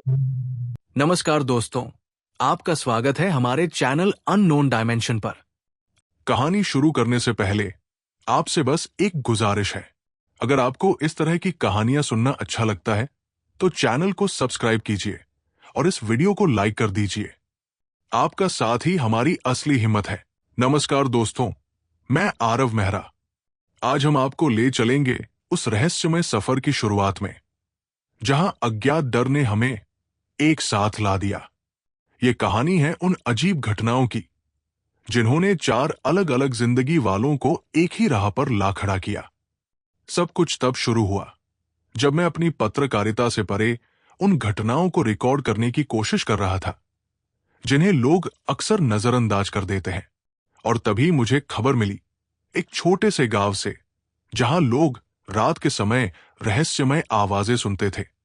नमस्कार दोस्तों, आपका स्वागत है हमारे चैनल अननोन डायमेंशन पर। कहानी शुरू करने से पहले आपसे बस एक गुजारिश है। अगर आपको इस तरह की कहानियां सुनना अच्छा लगता है तो चैनल को सब्सक्राइब कीजिए और इस वीडियो को लाइक कर दीजिए। आपका साथ ही हमारी असली हिम्मत है। नमस्कार दोस्तों, मैं आरव मेहरा। आज हम आपको ले चलेंगे उस रहस्यमय सफर की शुरुआत में, जहां अज्ञात डर ने हमें एक साथ ला दिया। ये कहानी है उन अजीब घटनाओं की जिन्होंने 4 अलग-अलग जिंदगी वालों को एक ही राह पर ला खड़ा किया। सब कुछ तब शुरू हुआ जब मैं अपनी पत्रकारिता से परे उन घटनाओं को रिकॉर्ड करने की कोशिश कर रहा था जिन्हें लोग अक्सर नजरअंदाज कर देते हैं। और तभी मुझे खबर मिली एक छोटे से गांव से, जहां लोग रात के समय रहस्यमय आवाजें सुनते थे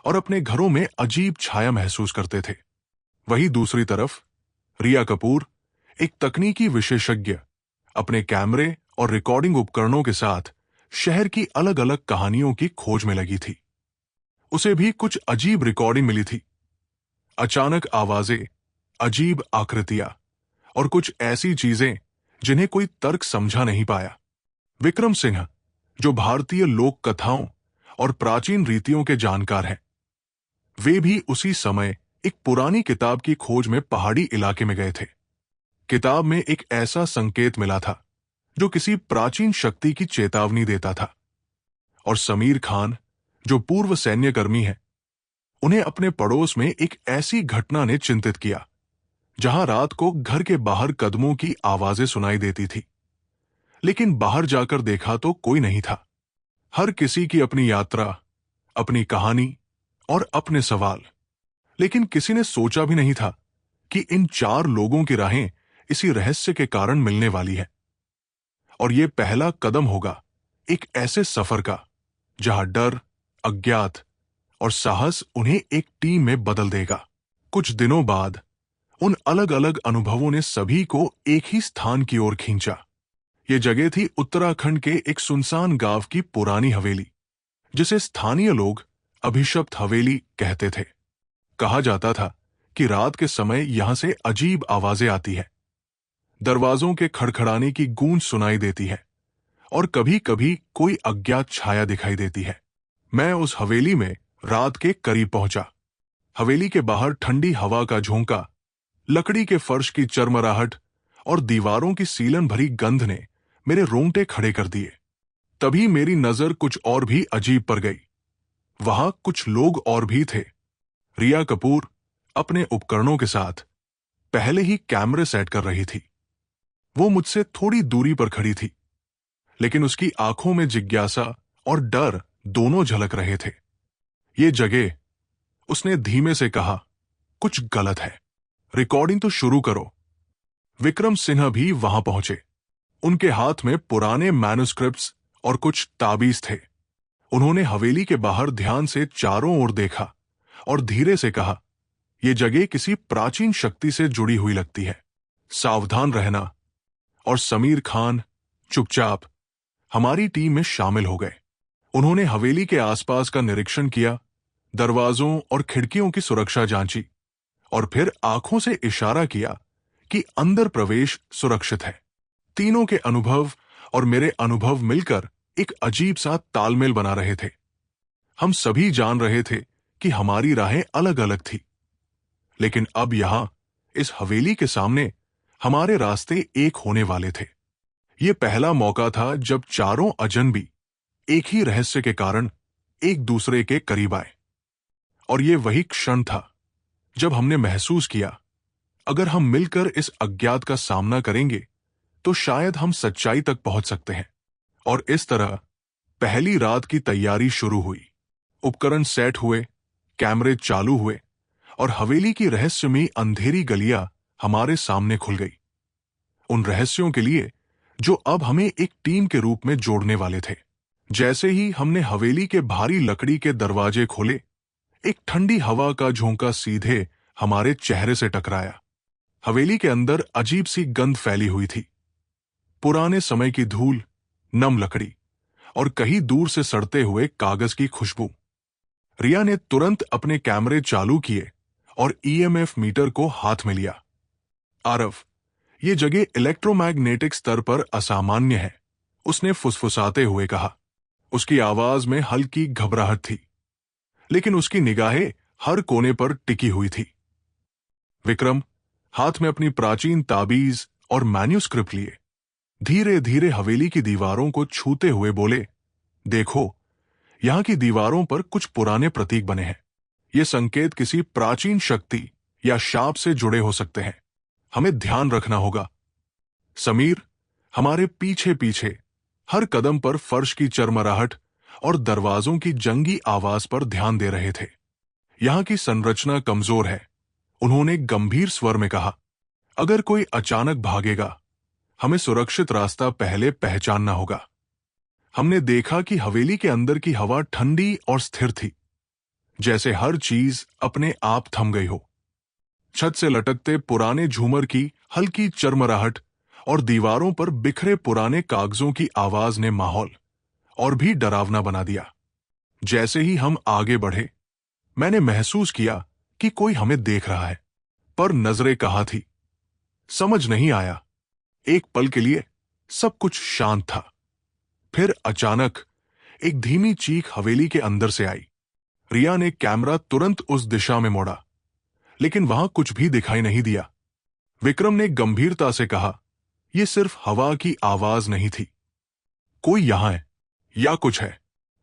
और अपने घरों में अजीब छाया महसूस करते थे। वहीं दूसरी तरफ रिया कपूर, एक तकनीकी विशेषज्ञ, अपने कैमरे और रिकॉर्डिंग उपकरणों के साथ शहर की अलग-अलग कहानियों की खोज में लगी थी। उसे भी कुछ अजीब रिकॉर्डिंग मिली थी। अचानक आवाजें, अजीब आकृतियां और कुछ ऐसी चीजें जिन्हें कोई तर्क समझा नहीं पाया। विक्रम सिंह, जो भारतीय लोक कथाओं और प्राचीन रीतियों के जानकार हैं, वे भी उसी समय एक पुरानी किताब की खोज में पहाड़ी इलाके में गए थे। किताब में एक ऐसा संकेत मिला था जो किसी प्राचीन शक्ति की चेतावनी देता था। और समीर खान, जो पूर्व सैन्यकर्मी हैं, उन्हें अपने पड़ोस में एक ऐसी घटना ने चिंतित किया जहां रात को घर के बाहर कदमों की आवाजें सुनाई देती थी, लेकिन बाहर जाकर देखा तो कोई नहीं था। हर किसी की अपनी यात्रा, अपनी कहानी और अपने सवाल, लेकिन किसी ने सोचा भी नहीं था कि इन 4 लोगों की राहें इसी रहस्य के कारण मिलने वाली है। और ये पहला कदम होगा एक ऐसे सफर का जहां डर, अज्ञात और साहस उन्हें एक टीम में बदल देगा। कुछ दिनों बाद उन अलग-अलग अनुभवों ने सभी को एक ही स्थान की ओर खींचा। ये जगह थी उत्तराखंड के एक सुनसान गांव की पुरानी हवेली, जिसे स्थानीय लोग अभिशप्त हवेली कहते थे। कहा जाता था कि रात के समय यहां से अजीब आवाजें आती है, दरवाजों के खड़खड़ाने की गूंज सुनाई देती है और कभी-कभी कोई अज्ञात छाया दिखाई देती है। मैं उस हवेली में रात के करीब पहुंचा। हवेली के बाहर ठंडी हवा का झोंका, लकड़ी के फर्श की चरमराहट और दीवारों की सीलन भरी गंध ने मेरे रोंगटे खड़े कर दिए। तभी मेरी नजर कुछ और भी अजीब पर गई। वहां कुछ लोग और भी थे। रिया कपूर अपने उपकरणों के साथ पहले ही कैमरे सेट कर रही थी। वो मुझसे थोड़ी दूरी पर खड़ी थी, लेकिन उसकी आंखों में जिज्ञासा और डर दोनों झलक रहे थे। ये जगह, उसने धीमे से कहा, कुछ गलत है। रिकॉर्डिंग तो शुरू करो। विक्रम सिन्हा भी वहां पहुंचे। उनके हाथ में पुराने मैन्युस्क्रिप्ट्स और कुछ ताबीज थे। उन्होंने हवेली के बाहर ध्यान से चारों ओर देखा और धीरे से कहा, यह जगह किसी प्राचीन शक्ति से जुड़ी हुई लगती है, सावधान रहना। और समीर खान चुपचाप हमारी टीम में शामिल हो गए। उन्होंने हवेली के आसपास का निरीक्षण किया, दरवाजों और खिड़कियों की सुरक्षा जांची और फिर आंखों से इशारा किया कि अंदर प्रवेश सुरक्षित है। तीनों के अनुभव और मेरे अनुभव मिलकर एक अजीब सा तालमेल बना रहे थे। हम सभी जान रहे थे कि हमारी राहें अलग-अलग थी, लेकिन अब यहां इस हवेली के सामने हमारे रास्ते एक होने वाले थे। यह पहला मौका था जब चारों अजनबी एक ही रहस्य के कारण एक दूसरे के करीब आए। और यह वही क्षण था जब हमने महसूस किया, अगर हम मिलकर इस अज्ञात का सामना करेंगे तो शायद हम सच्चाई तक पहुंच सकते हैं। और इस तरह पहली रात की तैयारी शुरू हुई। उपकरण सेट हुए, कैमरे चालू हुए और हवेली की रहस्यमयी अंधेरी गलियां हमारे सामने खुल गई, उन रहस्यों के लिए जो अब हमें एक टीम के रूप में जोड़ने वाले थे। जैसे ही हमने हवेली के भारी लकड़ी के दरवाजे खोले, एक ठंडी हवा का झोंका सीधे हमारे चेहरे से टकराया। हवेली के अंदर अजीब सी गंध फैली हुई थी, पुराने समय की धूल, नम लकड़ी और कहीं दूर से सड़ते हुए कागज की खुशबू। रिया ने तुरंत अपने कैमरे चालू किए और ईएमएफ मीटर को हाथ में लिया। आरव, ये जगह इलेक्ट्रोमैग्नेटिक स्तर पर असामान्य है, उसने फुसफुसाते हुए कहा। उसकी आवाज में हल्की घबराहट थी, लेकिन उसकी निगाहें हर कोने पर टिकी हुई थी। विक्रम हाथ में अपनी प्राचीन ताबीज और मैन्युस्क्रिप्ट लिए धीरे धीरे हवेली की दीवारों को छूते हुए बोले, देखो, यहां की दीवारों पर कुछ पुराने प्रतीक बने हैं। ये संकेत किसी प्राचीन शक्ति या शाप से जुड़े हो सकते हैं। हमें ध्यान रखना होगा। समीर हमारे पीछे पीछे हर कदम पर फर्श की चरमराहट और दरवाजों की जंगी आवाज पर ध्यान दे रहे थे। यहां की संरचना कमजोर है, उन्होंने गंभीर स्वर में कहा। अगर कोई अचानक भागेगा, हमें सुरक्षित रास्ता पहले पहचानना होगा। हमने देखा कि हवेली के अंदर की हवा ठंडी और स्थिर थी, जैसे हर चीज अपने आप थम गई हो। छत से लटकते पुराने झूमर की हल्की चरमराहट और दीवारों पर बिखरे पुराने कागजों की आवाज ने माहौल और भी डरावना बना दिया। जैसे ही हम आगे बढ़े, मैंने महसूस किया कि कोई हमें देख रहा है, पर नजरें कहाँ थी समझ नहीं आया। एक पल के लिए सब कुछ शांत था। फिर अचानक एक धीमी चीख हवेली के अंदर से आई। रिया ने कैमरा तुरंत उस दिशा में मोड़ा, लेकिन वहां कुछ भी दिखाई नहीं दिया। विक्रम ने गंभीरता से कहा, यह सिर्फ हवा की आवाज नहीं थी, कोई यहां है या कुछ है।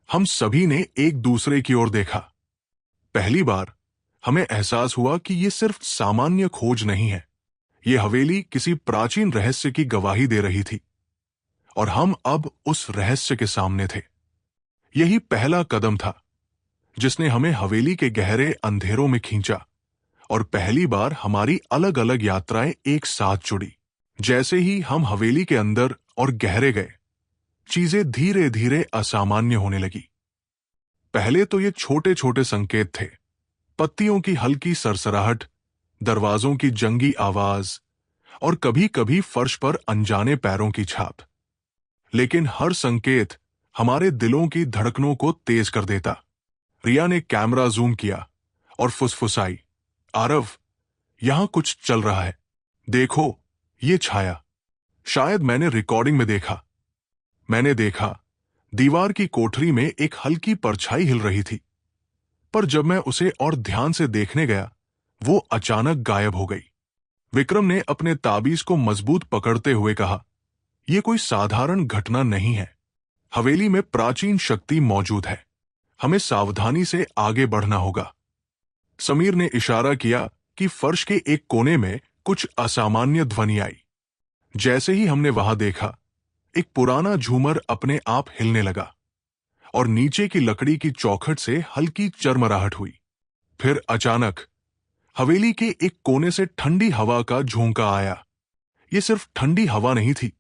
हम सभी ने एक दूसरे की ओर देखा। पहली बार हमें एहसास हुआ कि यह सिर्फ सामान्य खोज नहीं है, यह हवेली किसी प्राचीन रहस्य की गवाही दे रही थी, और हम अब उस रहस्य के सामने थे। यही पहला कदम था जिसने हमें हवेली के गहरे अंधेरों में खींचा, और पहली बार हमारी अलग अलग यात्राएं एक साथ जुड़ी। जैसे ही हम हवेली के अंदर और गहरे गए, चीजें धीरे धीरे असामान्य होने लगी। पहले तो ये छोटे छोटे संकेत थे, पत्तियों की हल्की सरसराहट, दरवाजों की जंगी आवाज और कभी कभी फर्श पर अनजाने पैरों की छाप। लेकिन हर संकेत हमारे दिलों की धड़कनों को तेज कर देता। रिया ने कैमरा जूम किया और फुसफुसाई, आरव, यहां कुछ चल रहा है, देखो ये छाया। शायद मैंने रिकॉर्डिंग में देखा। मैंने देखा दीवार की कोठरी में एक हल्की परछाई हिल रही थी, पर जब मैं उसे और ध्यान से देखने गया, वो अचानक गायब हो गई। विक्रम ने अपने ताबीज को मजबूत पकड़ते हुए कहा, यह कोई साधारण घटना नहीं है। हवेली में प्राचीन शक्ति मौजूद है, हमें सावधानी से आगे बढ़ना होगा। समीर ने इशारा किया कि फर्श के एक कोने में कुछ असामान्य ध्वनि आई। जैसे ही हमने वहां देखा, एक पुराना झूमर अपने आप हिलने लगा और नीचे की लकड़ी की चौखट से हल्की चरमराहट हुई। फिर अचानक हवेली के एक कोने से ठंडी हवा का झोंका आया। यह सिर्फ ठंडी हवा नहीं थी,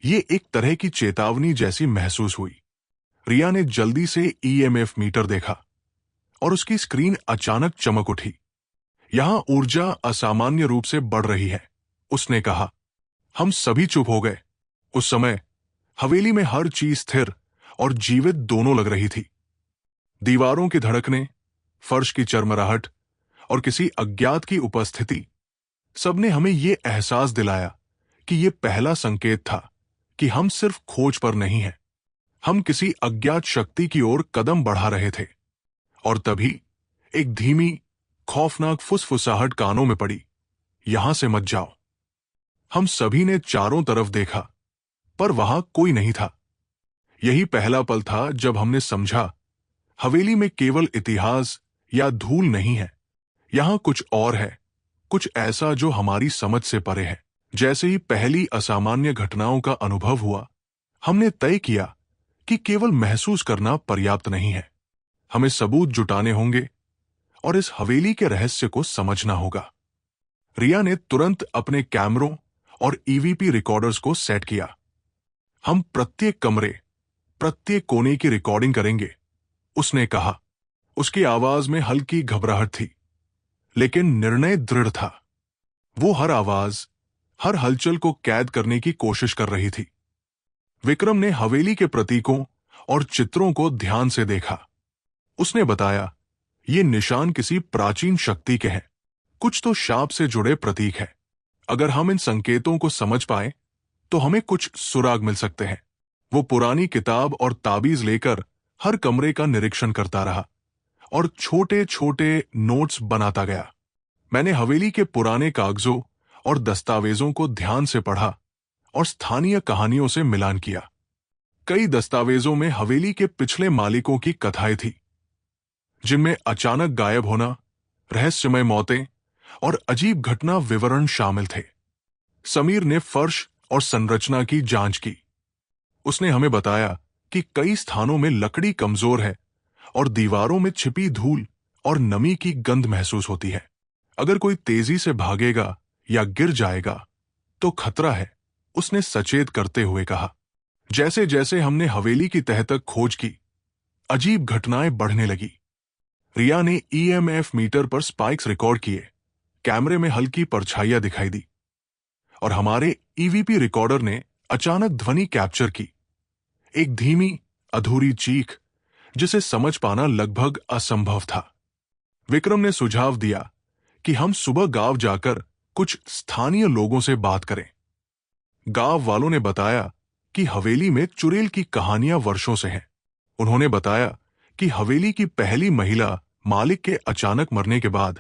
ये एक तरह की चेतावनी जैसी महसूस हुई। रिया ने जल्दी से ईएमएफ मीटर देखा और उसकी स्क्रीन अचानक चमक उठी। यहां ऊर्जा असामान्य रूप से बढ़ रही है, उसने कहा। हम सभी चुप हो गए। उस समय हवेली में हर चीज स्थिर और जीवित दोनों लग रही थी। दीवारों की धड़कने, फर्श की चरमराहट और किसी अज्ञात की उपस्थिति, सबने हमें यह एहसास दिलाया कि यह पहला संकेत था कि हम सिर्फ खोज पर नहीं हैं, हम किसी अज्ञात शक्ति की ओर कदम बढ़ा रहे थे। और तभी एक धीमी, खौफनाक फुसफुसाहट कानों में पड़ी, यहां से मत जाओ। हम सभी ने चारों तरफ देखा, पर वहां कोई नहीं था। यही पहला पल था जब हमने समझा, हवेली में केवल इतिहास या धूल नहीं है, यहां कुछ और है, कुछ ऐसा जो हमारी समझ से परे है। जैसे ही पहली असामान्य घटनाओं का अनुभव हुआ, हमने तय किया कि केवल महसूस करना पर्याप्त नहीं है, हमें सबूत जुटाने होंगे और इस हवेली के रहस्य को समझना होगा। रिया ने तुरंत अपने कैमरों और ईवीपी रिकॉर्डर्स को सेट किया। हम प्रत्येक कमरे, प्रत्येक कोने की रिकॉर्डिंग करेंगे, उसने कहा। उसकी आवाज में हल्की घबराहट थी, लेकिन निर्णय दृढ़ था। वो हर आवाज, हर हलचल को कैद करने की कोशिश कर रही थी। विक्रम ने हवेली के प्रतीकों और चित्रों को ध्यान से देखा। उसने बताया, ये निशान किसी प्राचीन शक्ति के हैं, कुछ तो शाप से जुड़े प्रतीक है। अगर हम इन संकेतों को समझ पाए तो हमें कुछ सुराग मिल सकते हैं। वो पुरानी किताब और ताबीज लेकर हर कमरे का निरीक्षण करता रहा और छोटे छोटे नोट्स बनाता गया। मैंने हवेली के पुराने कागजों और दस्तावेजों को ध्यान से पढ़ा और स्थानीय कहानियों से मिलान किया। कई दस्तावेजों में हवेली के पिछले मालिकों की कथाएं थी, जिनमें अचानक गायब होना, रहस्यमय मौतें और अजीब घटना विवरण शामिल थे। समीर ने फर्श और संरचना की जांच की। उसने हमें बताया कि कई स्थानों में लकड़ी कमजोर है और दीवारों में छिपी धूल और नमी की गंध महसूस होती है। अगर कोई तेजी से भागेगा या गिर जाएगा तो खतरा है, उसने सचेत करते हुए कहा। जैसे जैसे हमने हवेली की तह तक खोज की, अजीब घटनाएं बढ़ने लगी। रिया ने ईएमएफ मीटर पर स्पाइक्स रिकॉर्ड किए, कैमरे में हल्की परछाइयां दिखाई दी और हमारे ईवीपी रिकॉर्डर ने अचानक ध्वनि कैप्चर की, एक धीमी अधूरी चीख जिसे समझ पाना लगभग असंभव था। विक्रम ने सुझाव दिया कि हम सुबह गांव जाकर कुछ स्थानीय लोगों से बात करें। गांव वालों ने बताया कि हवेली में चुड़ैल की कहानियां वर्षों से हैं। उन्होंने बताया कि हवेली की पहली महिला मालिक के अचानक मरने के बाद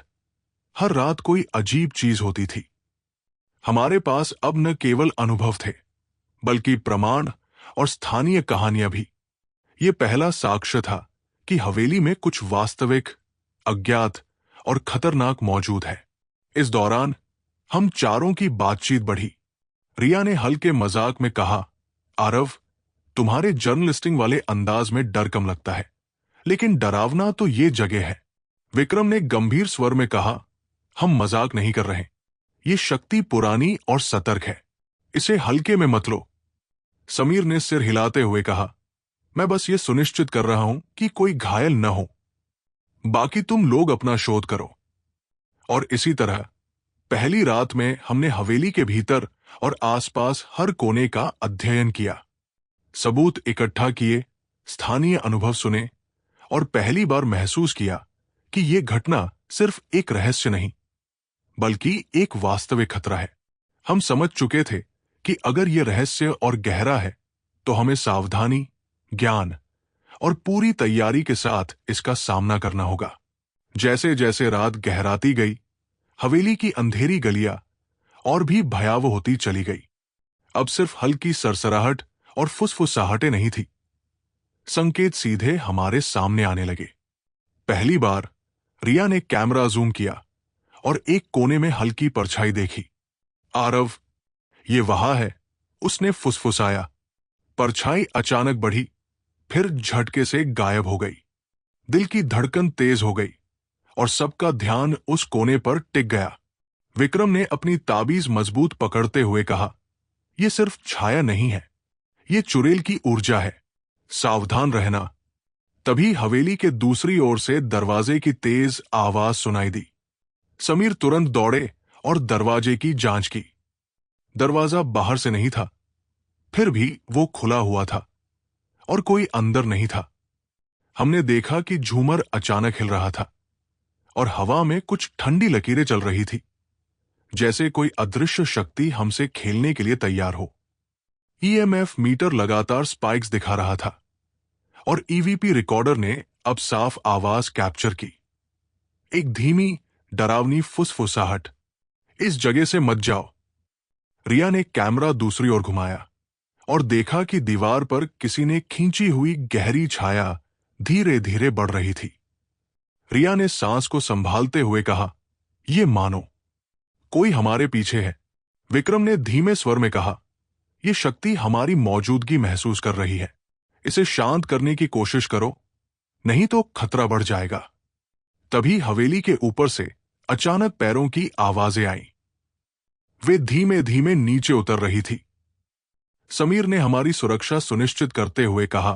हर रात कोई अजीब चीज होती थी। हमारे पास अब न केवल अनुभव थे, बल्कि प्रमाण और स्थानीय कहानियां भी। ये पहला साक्ष्य था कि हवेली में कुछ वास्तविक, अज्ञात और खतरनाक मौजूद है। इस दौरान हम चारों की बातचीत बढ़ी। रिया ने हल्के मजाक में कहा, आरव, तुम्हारे जर्नलिस्टिंग वाले अंदाज में डर कम लगता है, लेकिन डरावना तो ये जगह है। विक्रम ने गंभीर स्वर में कहा, हम मजाक नहीं कर रहे। ये शक्ति पुरानी और सतर्क है, इसे हल्के में मत लो। समीर ने सिर हिलाते हुए कहा, मैं बस ये सुनिश्चित कर रहा हूं कि कोई घायल न हो। बाकी तुम लोग अपना शोध करो। और इसी तरह पहली रात में हमने हवेली के भीतर और आसपास हर कोने का अध्ययन किया, सबूत इकट्ठा किए, स्थानीय अनुभव सुने और पहली बार महसूस किया कि यह घटना सिर्फ एक रहस्य नहीं, बल्कि एक वास्तविक खतरा है। हम समझ चुके थे कि अगर यह रहस्य और गहरा है तो हमें सावधानी, ज्ञान और पूरी तैयारी के साथ इसका सामना करना होगा। जैसे जैसे रात गहराती गई, हवेली की अंधेरी गलियां और भी भयावह होती चली गई। अब सिर्फ हल्की सरसराहट और फुसफुसाहटें नहीं थी, संकेत सीधे हमारे सामने आने लगे। पहली बार रिया ने कैमरा जूम किया और एक कोने में हल्की परछाई देखी। आरव, ये वहां है, उसने फुसफुसाया। परछाई अचानक बढ़ी, फिर झटके से गायब हो गई। दिल की धड़कन तेज हो गई और सबका ध्यान उस कोने पर टिक गया। विक्रम ने अपनी ताबीज मजबूत पकड़ते हुए कहा, यह सिर्फ छाया नहीं है, यह चुड़ैल की ऊर्जा है, सावधान रहना। तभी हवेली के दूसरी ओर से दरवाजे की तेज आवाज सुनाई दी। समीर तुरंत दौड़े और दरवाजे की जांच की। दरवाजा बाहर से नहीं था, फिर भी वो खुला हुआ था और कोई अंदर नहीं था। हमने देखा कि झूमर अचानक हिल रहा था और हवा में कुछ ठंडी लकीरें चल रही थी, जैसे कोई अदृश्य शक्ति हमसे खेलने के लिए तैयार हो। ईएमएफ मीटर लगातार स्पाइक्स दिखा रहा था और ईवीपी रिकॉर्डर ने अब साफ आवाज कैप्चर की, एक धीमी, डरावनी फुसफुसाहट, इस जगह से मत जाओ। रिया ने कैमरा दूसरी ओर घुमाया और देखा कि दीवार पर किसी ने खींची हुई गहरी छाया धीरे धीरे बढ़ रही थी। रिया ने सांस को संभालते हुए कहा, यह मानो कोई हमारे पीछे है। विक्रम ने धीमे स्वर में कहा, यह शक्ति हमारी मौजूदगी महसूस कर रही है, इसे शांत करने की कोशिश करो, नहीं तो खतरा बढ़ जाएगा। तभी हवेली के ऊपर से अचानक पैरों की आवाजें आईं। वे धीमे धीमे नीचे उतर रही थी। समीर ने हमारी सुरक्षा सुनिश्चित करते हुए कहा,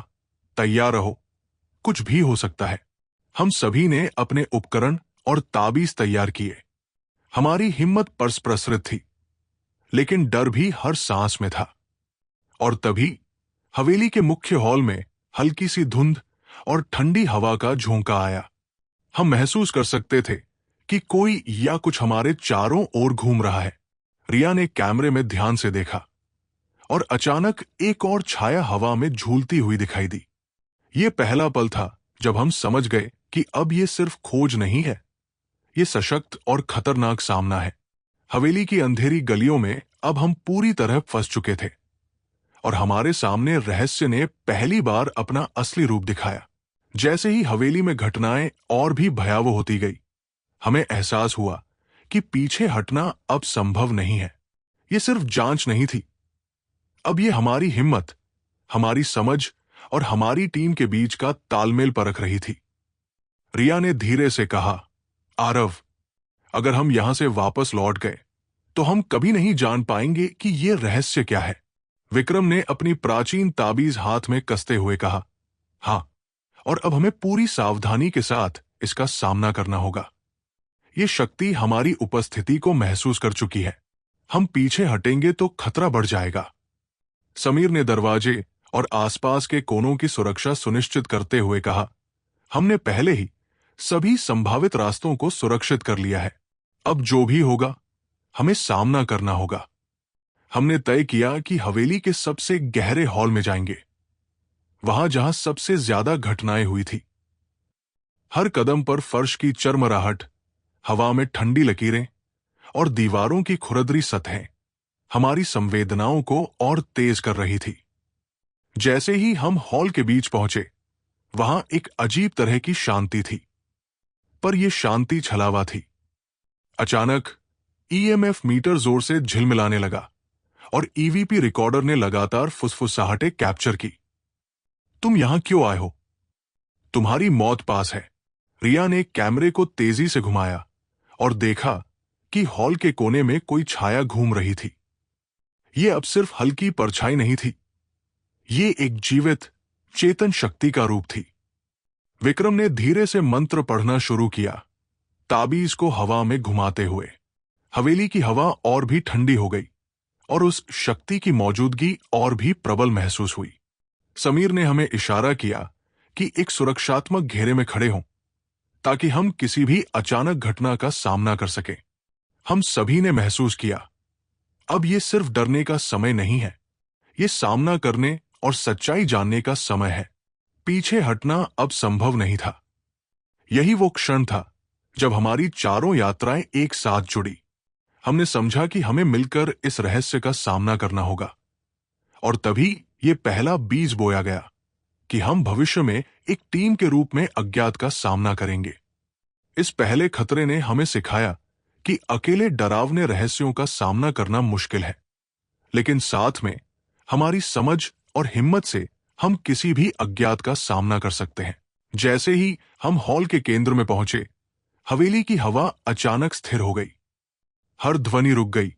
तैयार रहो, कुछ भी हो सकता है। हम सभी ने अपने उपकरण और ताबीज तैयार किए। हमारी हिम्मत प्रसरित थी, लेकिन डर भी हर सांस में था। और तभी हवेली के मुख्य हॉल में हल्की सी धुंध और ठंडी हवा का झोंका आया। हम महसूस कर सकते थे कि कोई या कुछ हमारे चारों ओर घूम रहा है। रिया ने कैमरे में ध्यान से देखा और अचानक एक और छाया हवा में झूलती हुई दिखाई दी। ये पहला पल था जब हम समझ गए कि अब ये सिर्फ खोज नहीं है, ये सशक्त और खतरनाक सामना है। हवेली की अंधेरी गलियों में अब हम पूरी तरह फंस चुके थे और हमारे सामने रहस्य ने पहली बार अपना असली रूप दिखाया। जैसे ही हवेली में घटनाएं और भी भयावह होती गई, हमें एहसास हुआ कि पीछे हटना अब संभव नहीं है। ये सिर्फ जांच नहीं थी, अब ये हमारी हिम्मत, हमारी समझ और हमारी टीम के बीच का तालमेल परख रही थी। रिया ने धीरे से कहा, आरव, अगर हम यहां से वापस लौट गए तो हम कभी नहीं जान पाएंगे कि यह रहस्य क्या है। विक्रम ने अपनी प्राचीन ताबीज हाथ में कसते हुए कहा, हां, और अब हमें पूरी सावधानी के साथ इसका सामना करना होगा। ये शक्ति हमारी उपस्थिति को महसूस कर चुकी है। हम पीछे हटेंगे तो खतरा बढ़ जाएगा। समीर ने दरवाजे और आसपास के कोनों की सुरक्षा सुनिश्चित करते हुए कहा, हमने पहले ही सभी संभावित रास्तों को सुरक्षित कर लिया है। अब जो भी होगा, हमें सामना करना होगा। हमने तय किया कि हवेली के सबसे गहरे हॉल में जाएंगे, वहां जहां सबसे ज्यादा घटनाएं हुई थी। हर कदम पर फर्श की चरमराहट, हवा में ठंडी लकीरें और दीवारों की खुरदरी सतहें हमारी संवेदनाओं को और तेज कर रही थी। जैसे ही हम हॉल के बीच पहुंचे, वहां एक अजीब तरह की शांति थी, पर यह शांति छलावा थी। अचानक ईएमएफ मीटर जोर से झिलमिलाने लगा और ईवीपी रिकॉर्डर ने लगातार फुसफुसाहटें कैप्चर की। तुम यहां क्यों आए हो? तुम्हारी मौत पास है। रिया ने कैमरे को तेजी से घुमाया और देखा कि हॉल के कोने में कोई छाया घूम रही थी। यह अब सिर्फ हल्की परछाई नहीं थी, ये एक जीवित, चेतन शक्ति का रूप थी। विक्रम ने धीरे से मंत्र पढ़ना शुरू किया, ताबीज को हवा में घुमाते हुए। हवेली की हवा और भी ठंडी हो गई और उस शक्ति की मौजूदगी और भी प्रबल महसूस हुई। समीर ने हमें इशारा किया कि एक सुरक्षात्मक घेरे में खड़े हों, ताकि हम किसी भी अचानक घटना का सामना कर सकें। हम सभी ने महसूस किया, अब यह सिर्फ डरने का समय नहीं है, यह सामना करने और सच्चाई जानने का समय है। पीछे हटना अब संभव नहीं था। यही वो क्षण था जब हमारी चारों यात्राएं एक साथ जुड़ी। हमने समझा कि हमें मिलकर इस रहस्य का सामना करना होगा, और तभी यह पहला बीज बोया गया कि हम भविष्य में एक टीम के रूप में अज्ञात का सामना करेंगे। इस पहले खतरे ने हमें सिखाया कि अकेले डरावने रहस्यों का सामना करना मुश्किल है, लेकिन साथ में हमारी समझ और हिम्मत से हम किसी भी अज्ञात का सामना कर सकते हैं। जैसे ही हम हॉल के केंद्र में पहुंचे, हवेली की हवा अचानक स्थिर हो गई। हर ध्वनि रुक गई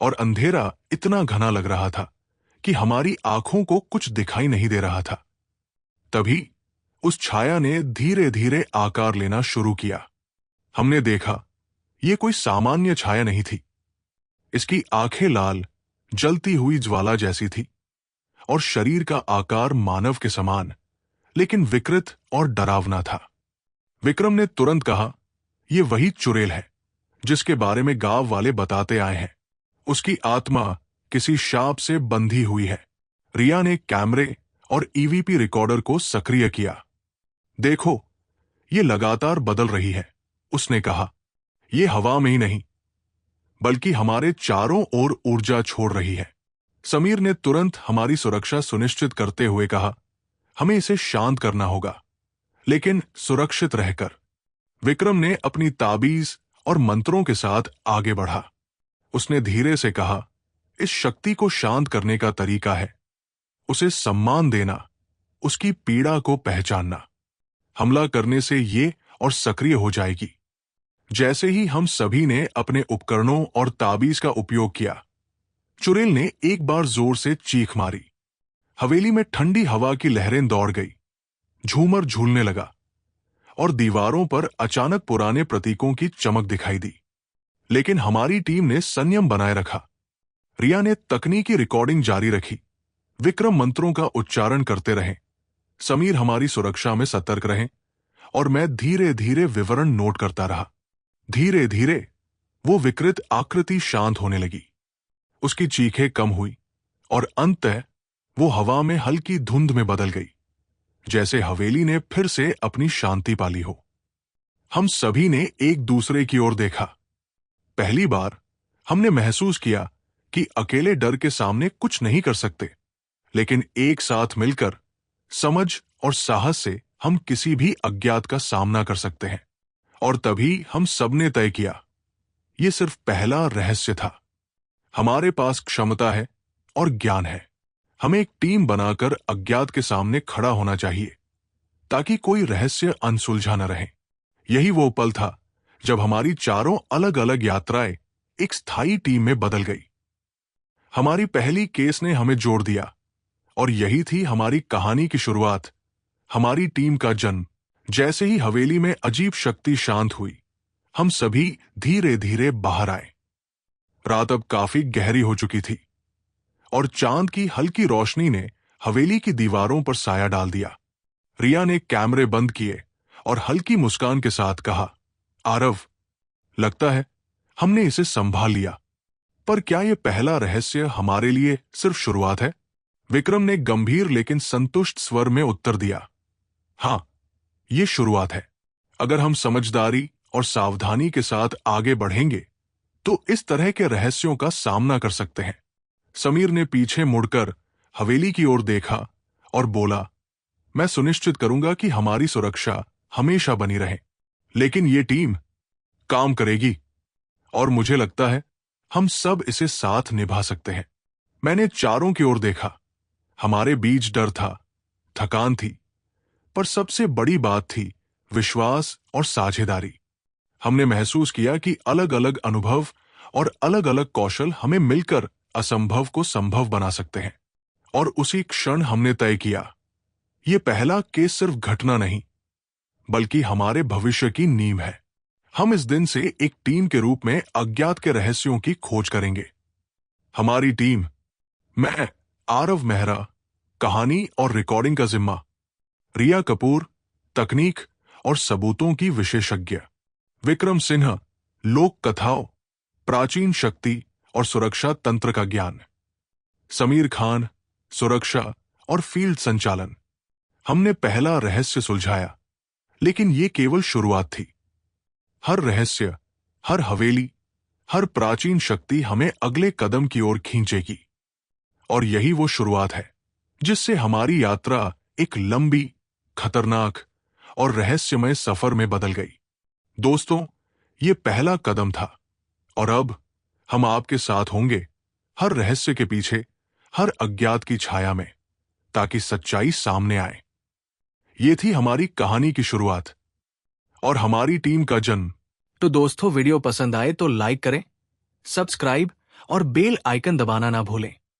और अंधेरा इतना घना लग रहा था कि हमारी आंखों को कुछ दिखाई नहीं दे रहा था। तभी उस छाया ने धीरे धीरे आकार लेना शुरू किया। हमने देखा, यह कोई सामान्य छाया नहीं थी। इसकी आंखें लाल, जलती हुई ज्वाला जैसी थी और शरीर का आकार मानव के समान, लेकिन विकृत और डरावना था। विक्रम ने तुरंत कहा, यह वही चुड़ैल है जिसके बारे में गांव वाले बताते आए हैं। उसकी आत्मा किसी शाप से बंधी हुई है। रिया ने कैमरे और ईवीपी रिकॉर्डर को सक्रिय किया। देखो, यह लगातार बदल रही है, उसने कहा। यह हवा में ही नहीं, बल्कि हमारे चारों ओर ऊर्जा छोड़ रही है। समीर ने तुरंत हमारी सुरक्षा सुनिश्चित करते हुए कहा, हमें इसे शांत करना होगा, लेकिन सुरक्षित रहकर। विक्रम ने अपनी ताबीज और मंत्रों के साथ आगे बढ़ा। उसने धीरे से कहा, इस शक्ति को शांत करने का तरीका है उसे सम्मान देना, उसकी पीड़ा को पहचानना। हमला करने से ये और सक्रिय हो जाएगी। जैसे ही हम सभी ने अपने उपकरणों और ताबीज का उपयोग किया, चुड़ैल ने एक बार जोर से चीख मारी। हवेली में ठंडी हवा की लहरें दौड़ गई, झूमर झूलने लगा और दीवारों पर अचानक पुराने प्रतीकों की चमक दिखाई दी। लेकिन हमारी टीम ने संयम बनाए रखा। रिया ने तकनीकी रिकॉर्डिंग जारी रखी, विक्रम मंत्रों का उच्चारण करते रहे समीर हमारी सुरक्षा में सतर्क रहे और मैं धीरे धीरे विवरण नोट करता रहा। धीरे धीरे वो विकृत आकृति शांत होने लगी, उसकी चीखें कम हुई और अंततः वो हवा में हल्की धुंध में बदल गई, जैसे हवेली ने फिर से अपनी शांति पाली हो। हम सभी ने एक दूसरे की ओर देखा। पहली बार हमने महसूस किया कि अकेले डर के सामने कुछ नहीं कर सकते, लेकिन एक साथ मिलकर समझ और साहस से हम किसी भी अज्ञात का सामना कर सकते हैं। और तभी हम सबने तय किया, ये सिर्फ पहला रहस्य था। हमारे पास क्षमता है और ज्ञान है। हमें एक टीम बनाकर अज्ञात के सामने खड़ा होना चाहिए, ताकि कोई रहस्य अनसुलझा न रहे। यही वो पल था जब हमारी चारों अलग अलग यात्राएं एक स्थायी टीम में बदल गई। हमारी पहली केस ने हमें जोड़ दिया और यही थी हमारी कहानी की शुरुआत, हमारी टीम का जन्म। जैसे ही हवेली में अजीब शक्ति शांत हुई, हम सभी धीरे धीरे बाहर आए। रात अब काफी गहरी हो चुकी थी और चांद की हल्की रोशनी ने हवेली की दीवारों पर साया डाल दिया। रिया ने कैमरे बंद किए और हल्की मुस्कान के साथ कहा, आरव, लगता है हमने इसे संभाल लिया। पर क्या यह पहला रहस्य हमारे लिए सिर्फ शुरुआत है? विक्रम ने गंभीर लेकिन संतुष्ट स्वर में उत्तर दिया, हां, यह शुरुआत है। अगर हम समझदारी और सावधानी के साथ आगे बढ़ेंगे तो इस तरह के रहस्यों का सामना कर सकते हैं। समीर ने पीछे मुड़कर हवेली की ओर देखा और बोला, मैं सुनिश्चित करूंगा कि हमारी सुरक्षा हमेशा बनी रहे, लेकिन ये टीम काम करेगी और मुझे लगता है हम सब इसे साथ निभा सकते हैं। मैंने चारों की ओर देखा। हमारे बीच डर था, थकान थी, पर सबसे बड़ी बात थी विश्वास और साझेदारी। हमने महसूस किया कि अलग अलग अनुभव और अलग अलग कौशल हमें मिलकर असंभव को संभव बना सकते हैं। और उसी क्षण हमने तय किया, यह पहला केस सिर्फ घटना नहीं, बल्कि हमारे भविष्य की नींव है। हम इस दिन से एक टीम के रूप में अज्ञात के रहस्यों की खोज करेंगे। हमारी टीम, मैं आरव मेहरा, कहानी और रिकॉर्डिंग का जिम्मा, रिया कपूर, तकनीक और सबूतों की विशेषज्ञ, विक्रम सिन्हा, लोक कथाओं, प्राचीन शक्ति और सुरक्षा तंत्र का ज्ञान, समीर खान, सुरक्षा और फील्ड संचालन। हमने पहला रहस्य सुलझाया, लेकिन यह केवल शुरुआत थी। हर रहस्य, हर हवेली, हर प्राचीन शक्ति हमें अगले कदम की ओर खींचेगी। और यही वो शुरुआत है जिससे हमारी यात्रा एक लंबी, खतरनाक और रहस्यमय सफर में बदल गई। दोस्तों, ये पहला कदम था और अब हम आपके साथ होंगे हर रहस्य के पीछे, हर अज्ञात की छाया में, ताकि सच्चाई सामने आए। ये थी हमारी कहानी की शुरुआत और हमारी टीम का जन्म। तो दोस्तों, वीडियो पसंद आए तो लाइक करें, सब्सक्राइब और बेल आइकन दबाना ना भूलें।